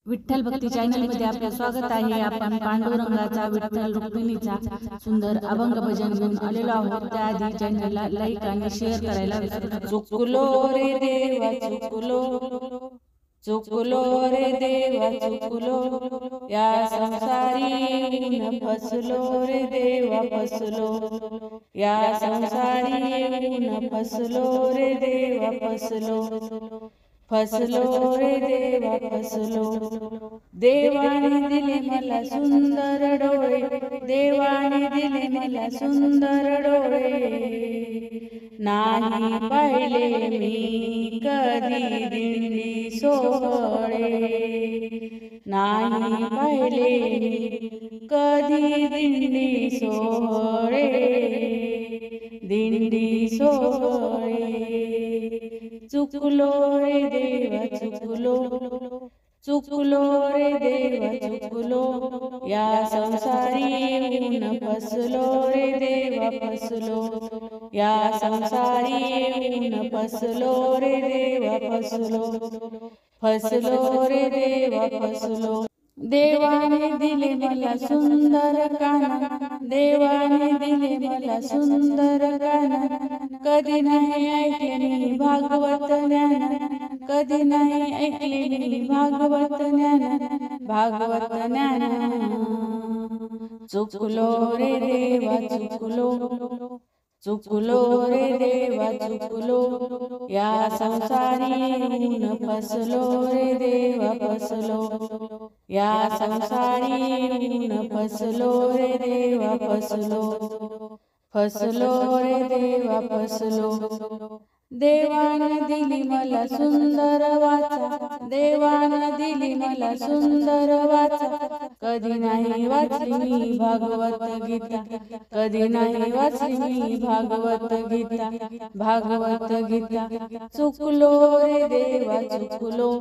विठ्ठल भक्ती channel मध्ये आपले स्वागत आहे। आपण पांडुरंगाचा विठ्ठल रुक्मिणीचा सुंदर अभंग भजन घेऊन आलेलो आहोत। त्याआधी चॅनलला लाईक आणि शेअर करायला विसरू नका। चुकलो रे देवा चुकलो, चुकलो रे देवा चुकलो, या संसारी ऊन फसलो रे देवा फसलो, या संसारी ऊन फसलो रे देवा फसलो, फसलो रे देवा फसलो। देवाने दिले मला सुंदर डोळे, देवाने दिले मला सुंदर डोळे, नाही पाहिले मी कधी दिंडी सोहळे, नाही पाहिले मी कधी दिंडी सोहळे, दिंडी सोहळे। चुकलो रे देवा चुकलो, चुकलो रे देवा चुकलो, या संसारी ऊन फसलो रे देवा फसलो, या संसारी ऊन फसलो रे देवा फसलो, फसलो रे देवा फसलो। देवाने दिले मला सुंदर काना, देवाने दिले मला सुंदर काना, कधी नाही ऐकले मी भागवत ज्ञान, कधी नाही ऐकले मी भागवत ज्ञान, भागवत ज्ञान। चुकलो रे देवा चुकलो, चुकलो रे देवा चुकलो, या संसारी ऊन फसलो रे देवा फसलो, या संसारी ऊन फसलो रे देवा फसलो, फसलो रे देवा फसलो। देवाने दिली मला सुंदर वाचा, देवाने दिली मला सुंदर वाचा, कधी नाही वाचली मी भागवत गीता, कधी नाही वाचली मी भागवत गीता, भागवत गीता। चुकलो रे देवा चुकलो,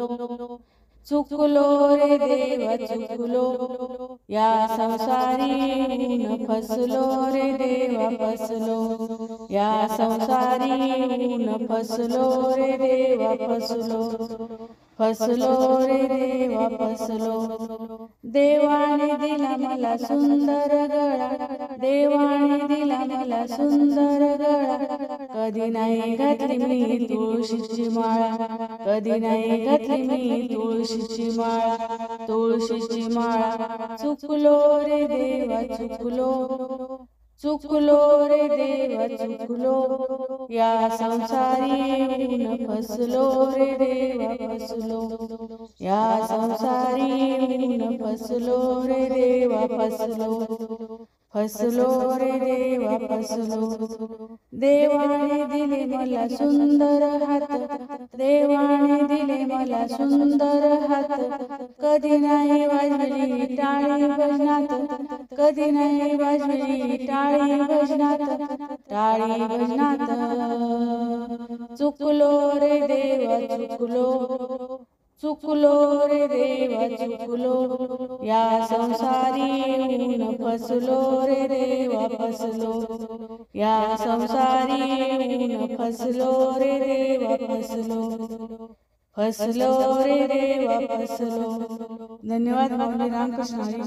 चुकलो रे देवा चुकलो, या संसारी ऊन फसलो रे देवा फसलो, या संसारी ऊन फसलो रे देवा फसलो, फसलो रे देवा फसलो। देवाने दिला मला सुंदर गळा, देवाने दिला मला सुंदर गळा, कधी नाही घातली मी तुळशीची माळा, कधी नाही घातली मी तुळशीची माळा, तुळशीची माळा। चुकलो रे देवा चुकलो, चुकलो रे देवा चुकलो, या संसारी ऊन फसलो रे देवा फसलो, या संसारी ऊन फसलो रे देवा फसलो, फसलो रे देवा फसलो। देवाने दिले मला सुंदर हात, देवाने दिले मला सुंदर हात, कधी नाही वाजवली टाळी भजनात, कधी नाही वाजवली टाळी भजनात, टाळी भजनात। चुकलो रे देवा चुकलो, चुकलो रे देवा चुकलो, या संसारी ऊन फसलो रे देवा फसलो, या संसारी ऊन फसलो रे देवा फसलो, फसलो रे देवा फसलो। धन्यवाद। रामकृष्ण हरी।